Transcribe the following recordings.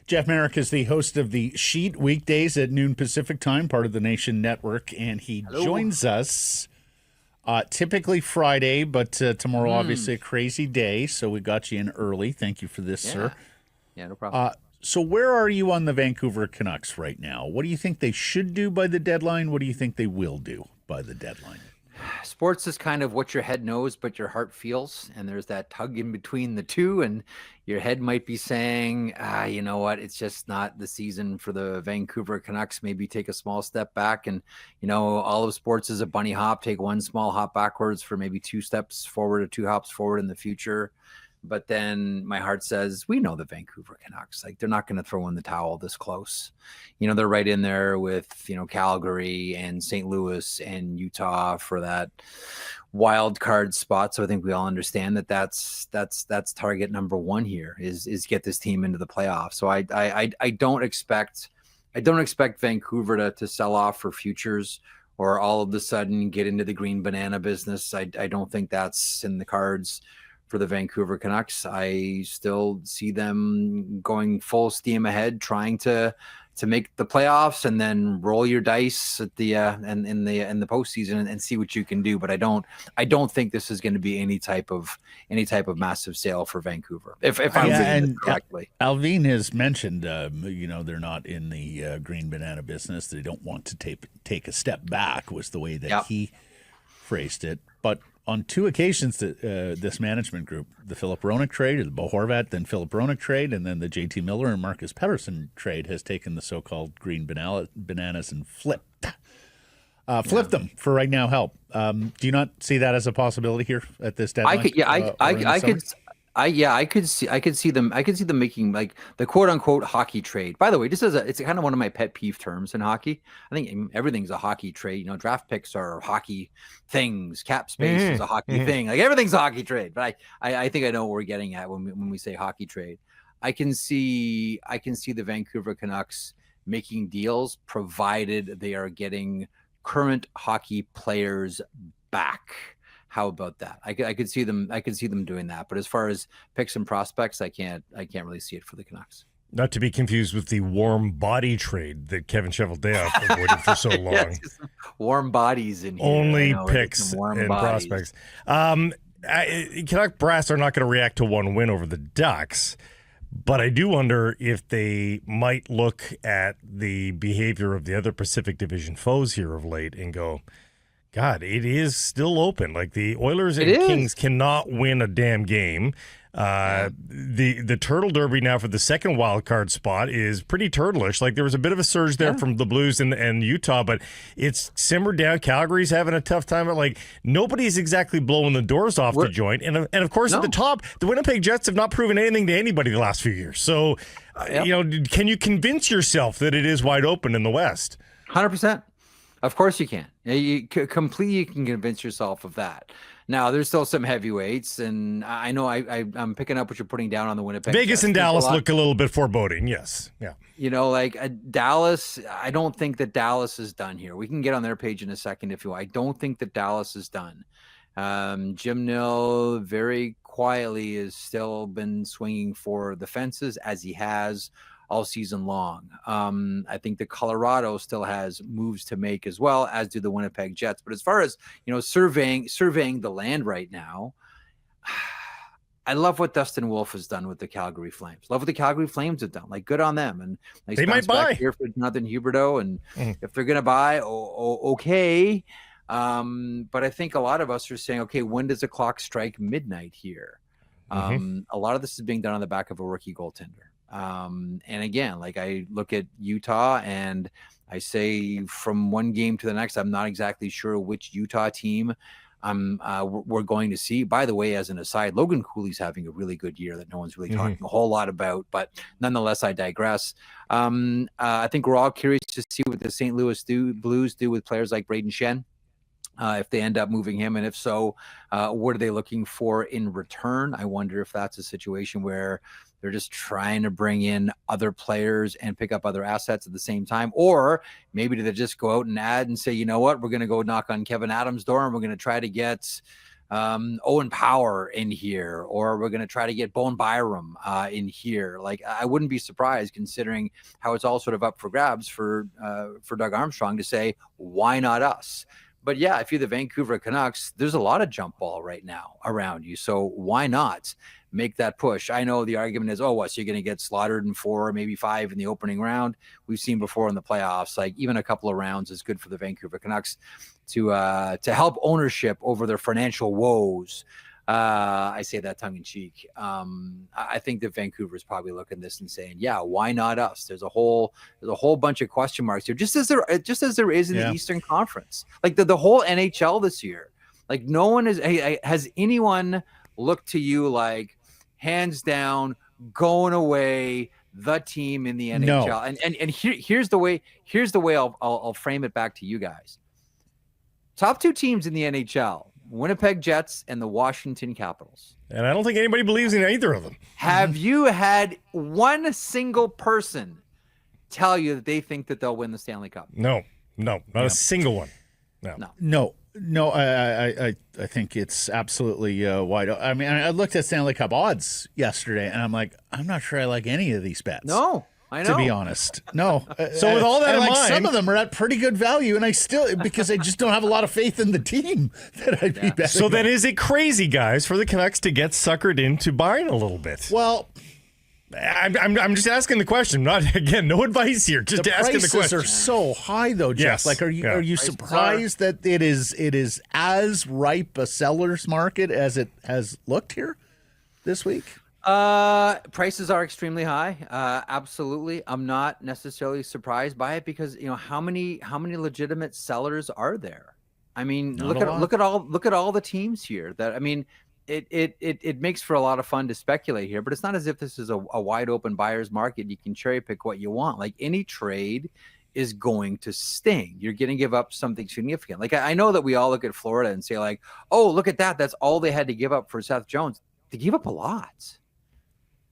Jeff Marek is the host of The Sheet weekdays at noon Pacific time, part of the Nation Network, and he joins us typically Friday, but tomorrow obviously a crazy day, so we got you in early. Thank you for this, sir. Yeah, no problem. So where are you on the Vancouver Canucks right now? What do you think they should do by the deadline? What do you think they will do by the deadline? Sports is kind of what your head knows, but your heart feels. And there's that tug in between the two. And your head might be saying, you know what? It's just not the season for the Vancouver Canucks. Maybe take a small step back. And, all of sports is a bunny hop. Take one small hop backwards for maybe 2 steps forward or 2 hops forward in the future. But then my heart says, we know the Vancouver Canucks. Like, they're not going to throw in the towel this close. They're right in there with, Calgary and St. Louis and Utah for that wild card spot. So I think we all understand that that's target number one here is get this team into the playoffs. So I don't expect Vancouver to sell off for futures or all of a sudden get into the green banana business. I don't think that's in the cards for the Vancouver Canucks. I still see them going full steam ahead, trying to make the playoffs and then roll your dice at the in the postseason and see what you can do. But I don't think this is going to be any type of massive sale for Vancouver. If I'm reading it correctly. Alvin has mentioned, they're not in the green banana business. They don't want to take a step back, was the way that he phrased it. But on 2 occasions, this management group, the Philip Hronek trade, or the Bo Horvat, then Philip Hronek trade, and then the JT Miller and Marcus Pettersson trade has taken the so-called green bananas and flipped them for right now help. Do you not see that as a possibility here at this deadline? I could see them making like the quote unquote hockey trade. By the way, it's kind of one of my pet peeve terms in hockey. I think everything's a hockey trade. Draft picks are hockey things. Cap space is a hockey thing. Like everything's a hockey trade. But I think I know what we're getting at when we say hockey trade. I can see the Vancouver Canucks making deals provided they are getting current hockey players back. How about that? I could see them doing that. But as far as picks and prospects, I can't really see it for the Canucks. Not to be confused with the warm body trade that Kevin Cheveldayoff avoided for so long. Yes, warm bodies in here. Only picks and prospects. Canuck brass are not going to react to one win over the Ducks, but I do wonder if they might look at the behavior of the other Pacific Division foes here of late and go, God, it is still open. Like the Oilers and Kings cannot win a damn game. The Turtle Derby now for the second wild card spot is pretty turtleish. Like there was a bit of a surge there from the Blues and Utah, but it's simmered down. Calgary's having a tough time. Like nobody's exactly blowing the doors off the joint. And of course at the top, the Winnipeg Jets have not proven anything to anybody the last few years. So, can you convince yourself that it is wide open in the West? 100%. Of course you can. You completely can convince yourself of that. Now, there's still some heavyweights, and I know I'm picking up what you're putting down on the Winnipeg. Vegas and Dallas look a little bit foreboding, yes. Yeah. Dallas, I don't think that Dallas is done here. We can get on their page in a second if you want. I don't think that Dallas is done. Jim Nill very quietly has still been swinging for the fences as he has all season long. I think the Colorado still has moves to make as well, as do the Winnipeg Jets. But as far as, surveying the land right now, I love what Dustin Wolf has done with the Calgary Flames. Love what the Calgary Flames have done. Like, good on them. And nice they might buy here for Jonathan Huberdeau. And if they're going to buy, okay. But I think a lot of us are saying, okay, when does the clock strike midnight here? A lot of this is being done on the back of a rookie goaltender. And again, like I look at Utah and I say from one game to the next, I'm not exactly sure which Utah team we're going to see. By the way, as an aside, Logan Cooley's having a really good year that no one's really talking a whole lot about, but nonetheless, I digress. I think we're all curious to see what the St. Louis Blues do with players like Braden Shen. If they end up moving him, and if so, what are they looking for in return? I wonder if that's a situation where they're just trying to bring in other players and pick up other assets at the same time, or maybe do they just go out and add and say, you know what, we're going to go knock on Kevin Adams' door and we're going to try to get Owen Power in here, or we're going to try to get Bowen Byram in here. Like, I wouldn't be surprised, considering how it's all sort of up for grabs for Doug Armstrong to say, why not us? But yeah, if you're the Vancouver Canucks, there's a lot of jump ball right now around you. So why not make that push? I know the argument is, so you're going to get slaughtered in 4 or maybe 5 in the opening round. We've seen before in the playoffs, like even a couple of rounds is good for the Vancouver Canucks to help ownership over their financial woes. I say that tongue in cheek. I think that Vancouver is probably looking at this and saying, yeah, why not us? There's a whole bunch of question marks here, just as there is in the Eastern Conference. Like the whole NHL this year, like no one has anyone looked to you like hands down going away the team in the NHL. No. And here's the way I'll frame it back to you guys. Top 2 teams in the NHL, Winnipeg Jets and the Washington Capitals. And I don't think anybody believes in either of them. Have you had one single person tell you that they think that they'll win the Stanley Cup? No, not a single one. No. I think it's absolutely wide open. I mean, I looked at Stanley Cup odds yesterday, and I'm like, I'm not sure I like any of these bets. No. I know. To be honest, no. So with all that in mind, some of them are at pretty good value, and I still, because I just don't have a lot of faith in the team that I'd be betting. So then, is it crazy, guys, for the Canucks to get suckered into buying a little bit? Well, I'm just asking the question. Not again, no advice here. Just asking the question. The prices are so high, though, Jeff. Yes. Like, are you surprised that it is as ripe a seller's market as it has looked here this week? Prices are extremely high. Absolutely. I'm not necessarily surprised by it because, how many legitimate sellers are there? I mean, look at all the teams here it makes for a lot of fun to speculate here, but it's not as if this is a wide open buyer's market. You can cherry pick what you want. Like, any trade is going to sting. You're going to give up something significant. Like, I know that we all look at Florida and say like, oh, look at that. That's all they had to give up for Seth Jones. They gave up a lot.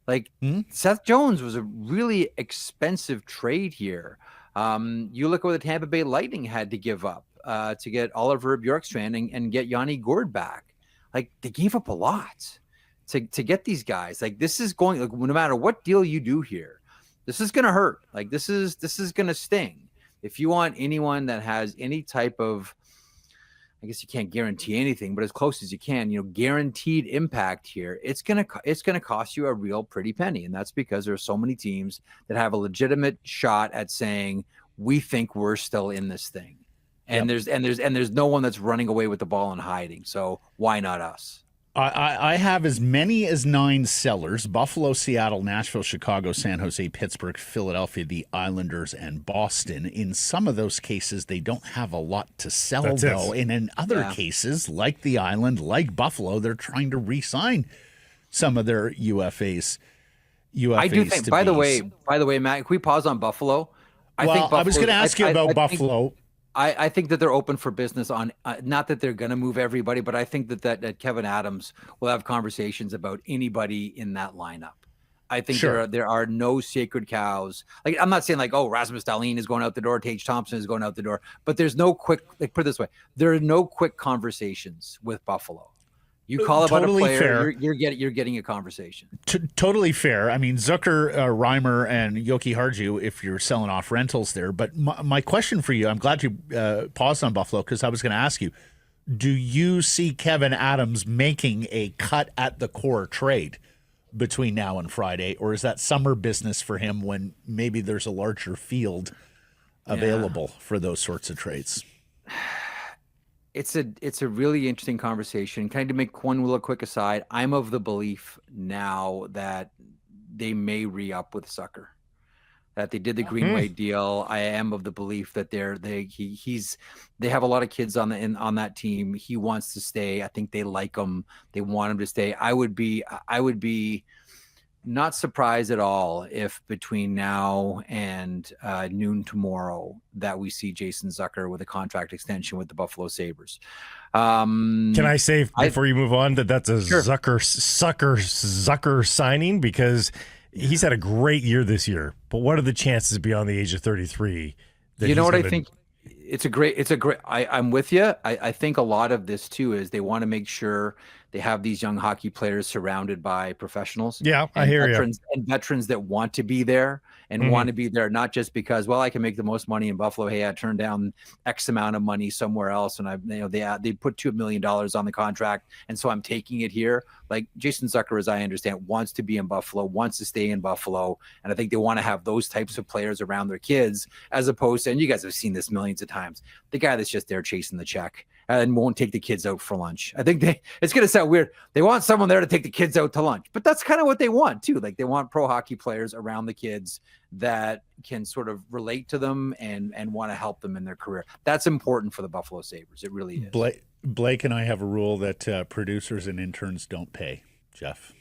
Like, Seth Jones was a really expensive trade here. You look at what the Tampa Bay Lightning had to give up to get Oliver Bjorkstrand and get Yanni Gourde back. Like, they gave up a lot to get these guys. Like, this is going, like, no matter what deal you do here, this is going to hurt. Like, this is going to sting. If you want anyone that has any type of, I guess you can't guarantee anything, but as close as you can, guaranteed impact here, it's gonna cost you a real pretty penny, and that's because there are so many teams that have a legitimate shot at saying we think we're still in this thing, and there's no one that's running away with the ball and hiding. So why not us? I have as many as 9 sellers: Buffalo, Seattle, Nashville, Chicago, San Jose, Pittsburgh, Philadelphia, the Islanders, and Boston. In some of those cases, they don't have a lot to sell, though. And in other cases, like the Island, like Buffalo, they're trying to re-sign some of their UFAs. I do think, by the way, Matt, can we pause on Buffalo? I was going to ask you about Buffalo. I think that they're open for business on, not that they're going to move everybody, but I think that Kevin Adams will have conversations about anybody in that lineup. I think there are no sacred cows. Like, I'm not saying like, oh, Rasmus Dahlin is going out the door, Tage Thompson is going out the door, but there's no quick, like, put it this way, there are no quick conversations with Buffalo. You call about totally a player, you're getting a conversation. Totally fair. I mean, Zucker, Reimer, and Yoki Harju, if you're selling off rentals there. But my question for you, I'm glad you paused on Buffalo, because I was going to ask you, do you see Kevin Adams making a cut at the core trade between now and Friday, or is that summer business for him when maybe there's a larger field available for those sorts of trades? It's a really interesting conversation. Kind of make one little quick aside. I'm of the belief now that they may re-up with Zucker, that they did the Greenway deal. I am of the belief that they have a lot of kids on that team. He wants to stay. I think they like him. They want him to stay. I would be not surprised at all if between now and noon tomorrow that we see Jason Zucker with a contract extension with the Buffalo Sabres. Can I say before you move on that's a Zucker signing, because he's had a great year this year, but what are the chances beyond the age of 33? You know what I think? I'm with you. I think a lot of this too is they want to make sure they have these young hockey players surrounded by professionals. Yeah, I hear you. And veterans that want to be there and want to be there, not just because, well, I can make the most money in Buffalo. Hey, I turned down X amount of money somewhere else, and they put $2 million on the contract, and so I'm taking it here. Like Jason Zucker, as I understand, wants to be in Buffalo, wants to stay in Buffalo, and I think they want to have those types of players around their kids, as opposed to, and you guys have seen this millions of times, the guy that's just there chasing the check and won't take the kids out for lunch. I think it's going to sound weird. They want someone there to take the kids out to lunch, but that's kind of what they want too. Like they want pro hockey players around the kids that can sort of relate to them and want to help them in their career. That's important for the Buffalo Sabres. It really is. Blake and I have a rule that producers and interns don't pay, Jeff.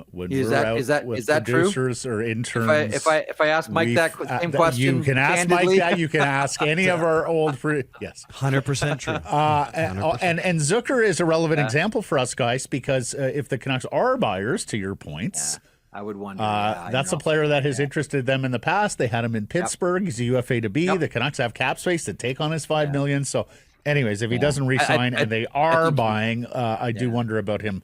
When is that producers true? Or interns, if I ask Mike that same question, you can ask Mike that. You can ask any of our old. Yes, 100% true. 100%. And Zucker is a relevant example for us guys because if the Canucks are buyers, to your points, I would wonder. That's a player that has interested them in the past. They had him in Pittsburgh. He's a UFA to be. The Canucks have cap space to take on his $5 million. So, anyways, if he doesn't re-sign and they are buying, I do wonder about him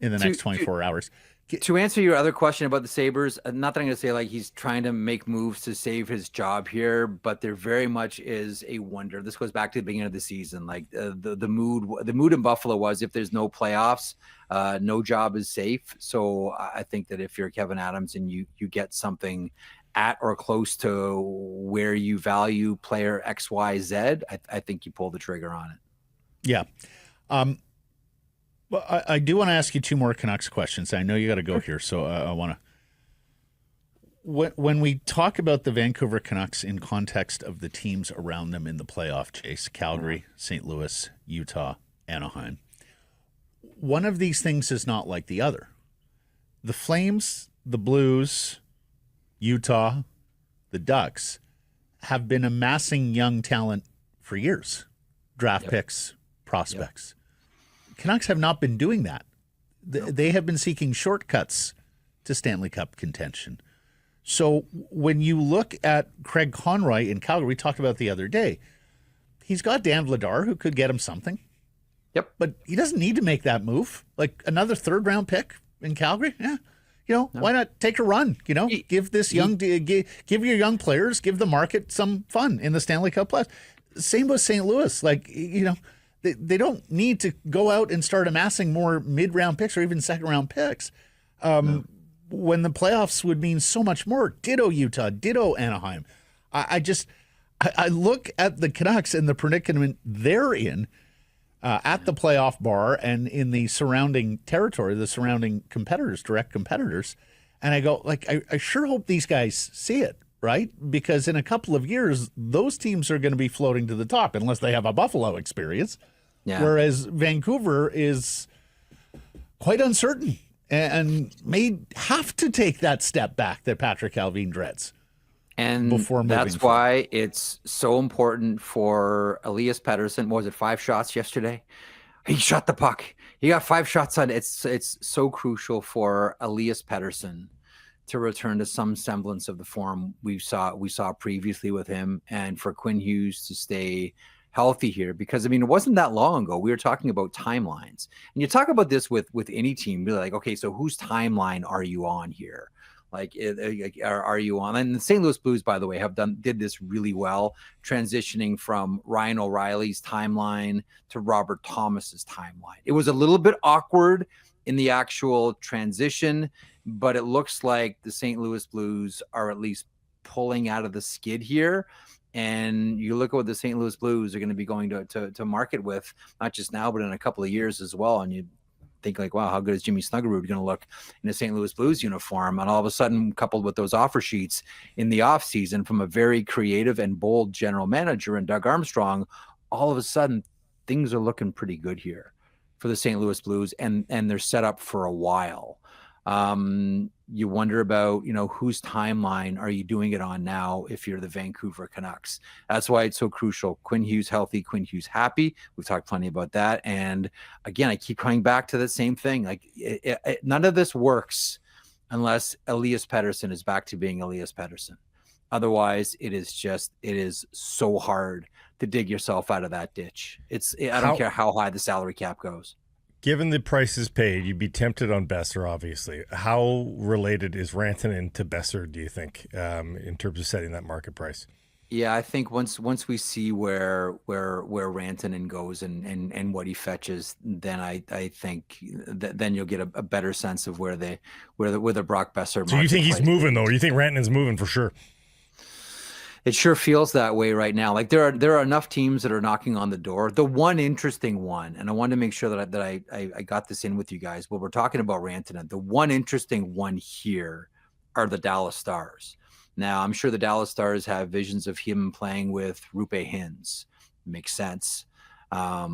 in the next 24 hours. To answer your other question about the Sabres, not that I'm going to say like he's trying to make moves to save his job here, but there very much is a wonder. This goes back to the beginning of the season. Like the mood in Buffalo was if there's no playoffs, no job is safe. So I think that if you're Kevin Adams and you get something at or close to where you value player X, Y, Z, I think you pull the trigger on it. Yeah. Well, I do want to ask you two more Canucks questions. I know you got to go here, so I want to. When we talk about the Vancouver Canucks in context of the teams around them in the playoff chase, Calgary, St. Louis, Utah, Anaheim, one of these things is not like the other. The Flames, the Blues, Utah, the Ducks have been amassing young talent for years, draft picks, prospects. Canucks have not been doing that. They have been seeking shortcuts to Stanley Cup contention. So when you look at Craig Conroy in Calgary, we talked about the other day, he's got Dan Vladar who could get him something. Yep. But he doesn't need to make that move. Like another third-round pick in Calgary, why not take a run? Give this give your young players, give the market some fun in the Stanley Cup playoffs. Same with St. Louis. They don't need to go out and start amassing more mid-round picks or even second-round picks when the playoffs would mean so much more. Ditto Utah, ditto Anaheim. I look at the Canucks and the predicament they're in at the playoff bar and in the surrounding territory, the surrounding competitors, direct competitors, and I go, I sure hope these guys see it. Right? Because in a couple of years, those teams are going to be floating to the top unless they have a Buffalo experience. Yeah. Whereas Vancouver is quite uncertain and may have to take that step back that Patrick Allvin dreads. And that's why it's so important for Elias Pettersson. What was it, 5 shots yesterday? He shot the puck. He got 5 shots on it. It's so crucial for Elias Pettersson to return to some semblance of the form we saw previously with him, and for Quinn Hughes to stay healthy here, because it wasn't that long ago we were talking about timelines, and you talk about this with any team, be like, okay, so whose timeline are you on here? Are you on? And the St. Louis Blues, by the way, did this really well, transitioning from Ryan O'Reilly's timeline to Robert Thomas's timeline. It was a little bit awkward in the actual transition, but it looks like the St. Louis Blues are at least pulling out of the skid here. And you look at what the St. Louis Blues are going to be going to market with, not just now, but in a couple of years as well. And you think like, wow, how good is Jimmy Snuggerud going to look in a St. Louis Blues uniform? And all of a sudden, coupled with those offer sheets in the offseason from a very creative and bold general manager and Doug Armstrong, all of a sudden things are looking pretty good here for the St. Louis Blues, and they're set up for a while. You wonder about, whose timeline are you doing it on now if you're the Vancouver Canucks? That's why it's so crucial. Quinn Hughes healthy, Quinn Hughes happy. We've talked plenty about that. And again, I keep coming back to the same thing. Like none of this works unless Elias Pettersson is back to being Elias Pettersson. Otherwise, it is so hard to dig yourself out of that ditch. I don't care how high the salary cap goes. Given the prices paid, you'd be tempted on Boeser, obviously. How related is Rantanen to Boeser, do you think, in terms of setting that market price? Yeah, I think once we see where Rantanen goes and what he fetches, then I think then you'll get a better sense of where the Brock Boeser. So you think he's moving though? Or you think Rantanen's moving for sure? It sure feels that way right now. Like there are enough teams that are knocking on the door. The one interesting one, and I wanted to make sure that I got this in with you guys. But we're talking about Rantanen. The one interesting one here are the Dallas Stars. Now, I'm sure the Dallas Stars have visions of him playing with Rupe Hintz. Makes sense. I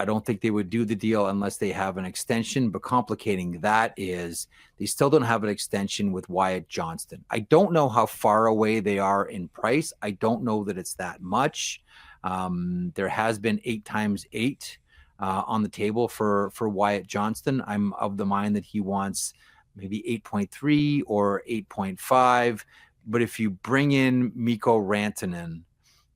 don't think they would do the deal unless they have an extension, but complicating that is they still don't have an extension with Wyatt Johnston. I don't know how far away they are in price. I don't know that it's that much. There has been 8 times 8 on the table for Wyatt Johnston. I'm of the mind that he wants maybe 8.3 or 8.5. But if you bring in Mikko Rantanen,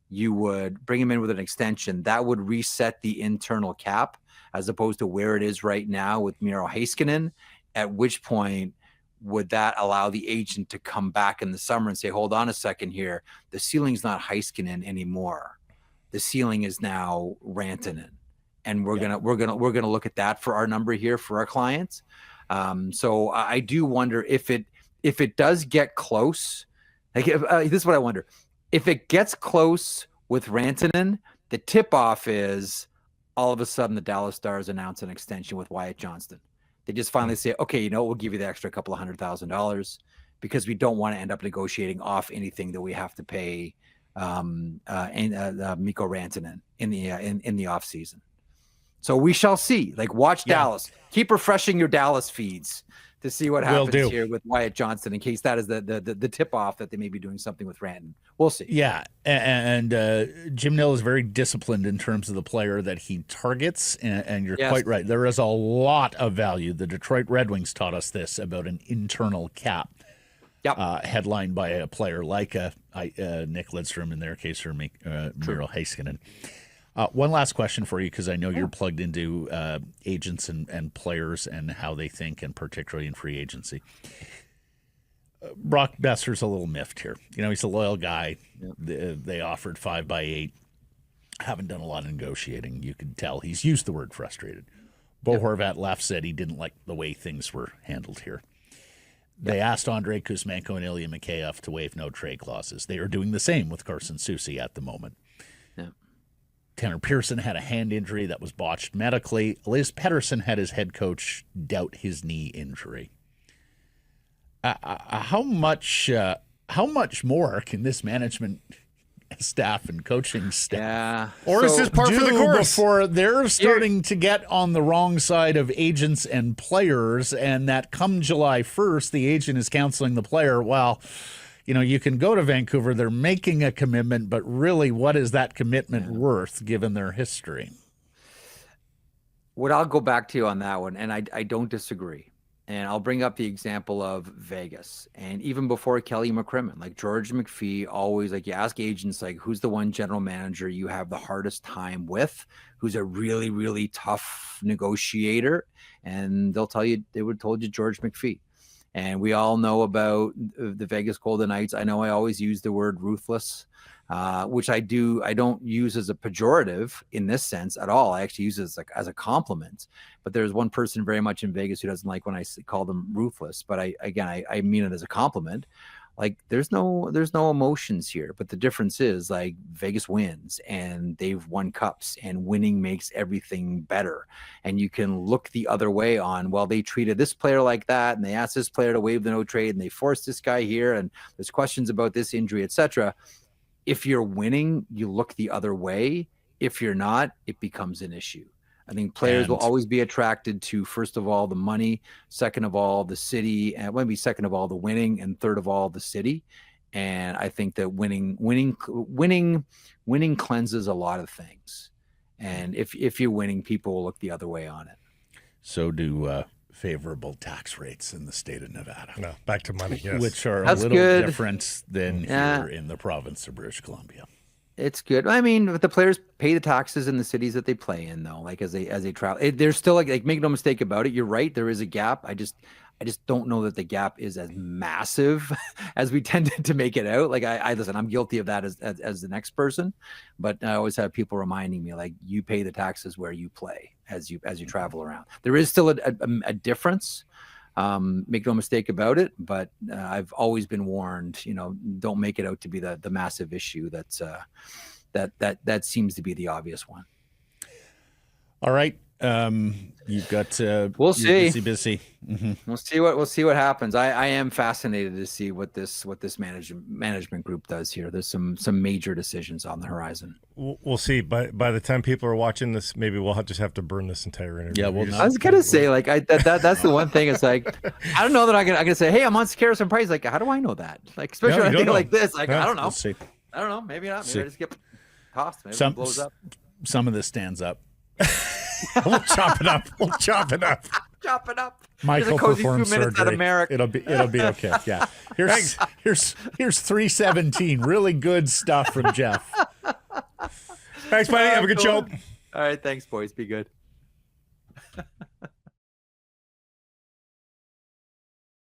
you would bring him in with an extension that would reset the internal cap as opposed to where it is right now with Miro Heiskanen, at which point would that allow the agent to come back in the summer and say, hold on a second here, the ceiling's not Heiskanen anymore. The ceiling is now Rantanen. And we're gonna look at that for our number here for our clients. So I do wonder if it does get close. Like this is what I wonder. If it gets close with Rantanen, the tip-off is all of a sudden the Dallas Stars announce an extension with Wyatt Johnston. They just finally say, okay, we'll give you the extra couple of $100,000 because we don't want to end up negotiating off anything that we have to pay Mikko Rantanen in the off season. So we shall see. Like, watch Dallas. Keep refreshing your Dallas feeds to see what happens here with Wyatt Johnston, in case that is the tip off that they may be doing something with Rantanen. We'll see. Yeah, and Jim Nill is very disciplined in terms of the player that he targets, and you're quite right. There is a lot of value. The Detroit Red Wings taught us this about an internal cap. Yep. Headlined by a player like Nick Lidstrom in their case, or Miro Heiskanen. One last question for you, because I know you're plugged into agents and players and how they think, and particularly in free agency. Brock Boeser's a little miffed here. He's a loyal guy. Yep. They offered 5 by 8. Haven't done a lot of negotiating. You can tell he's used the word frustrated. Bo Horvat left, said he didn't like the way things were handled here. They asked Andrei Kuzmenko and Ilya Mikheyev to waive no trade clauses. They are doing the same with Carson Soucy at the moment. Yeah. Tanner Pearson had a hand injury that was botched medically. Elias Pettersson had his head coach doubt his knee injury. How much more can this management staff and coaching staff, or is this par for the course, before they're starting to get on the wrong side of agents and players, and that come July 1st, the agent is counseling the player, well, you can go to Vancouver, they're making a commitment, but really, what is that commitment worth given their history? What I'll go back to on that one, and I don't disagree. And I'll bring up the example of Vegas. And even before Kelly McCrimmon, like George McPhee, always, like, you ask agents, like, who's the one general manager you have the hardest time with, who's a really, really tough negotiator? And they'll tell you, they would have told you George McPhee. And we all know about the Vegas Golden Knights. I know I always use the word ruthless, which I don't use as a pejorative in this sense at all. I actually use it as a compliment. But there's one person very much in Vegas who doesn't like when I call them ruthless. But I mean it as a compliment. Like, there's no emotions here. But the difference is, like, Vegas wins, and they've won cups, and winning makes everything better. And you can look the other way on, well, they treated this player like that, and they asked this player to waive the no trade, and they forced this guy here, and there's questions about this injury, etc. If you're winning, you look the other way. If you're not, it becomes an issue. I think players will always be attracted to, first of all, the money, second of all, the city, and maybe second of all, the winning, and third of all, the city. And I think that winning cleanses a lot of things. And if you're winning, people will look the other way on it. So do favorable tax rates in the state of Nevada. No, back to money, yes. Which are That's a little good. different than here in the province of British Columbia. It's good. I mean, the players pay the taxes in the cities that they play in, though. Like as they travel, there's still like make no mistake about it. You're right. There is a gap. I just don't know that the gap is as massive as we tended to make it out. Like I listen, I'm guilty of that as the next person, but I always have people reminding me like you pay the taxes where you play as you travel around. There is still a difference. Make no mistake about it, but I've always been warned, don't make it out to be the massive issue that seems to be the obvious one. All right. You've got we'll see. Busy. Mm-hmm. We'll see what happens. I am fascinated to see what this management group does here. There's some major decisions on the horizon. We'll see. By the time people are watching this, maybe we'll just have to burn this entire interview. Yeah, I was gonna say like that's the one thing. It's like I don't know that I'm gonna say, hey, I'm on Scaris and Price. Like, how do I know that? Like, especially when I think like this. Like, I don't know. We'll see. I don't know. Maybe not. Maybe I just get tossed. Maybe it blows up. Some of this stands up. We'll chop it up. Chop it up. Michael performs surgery. Marek. It'll be okay. Yeah. Here's 317. Really good stuff from Jeff. Thanks, buddy. Have a good show. All right. Thanks, boys. Be good.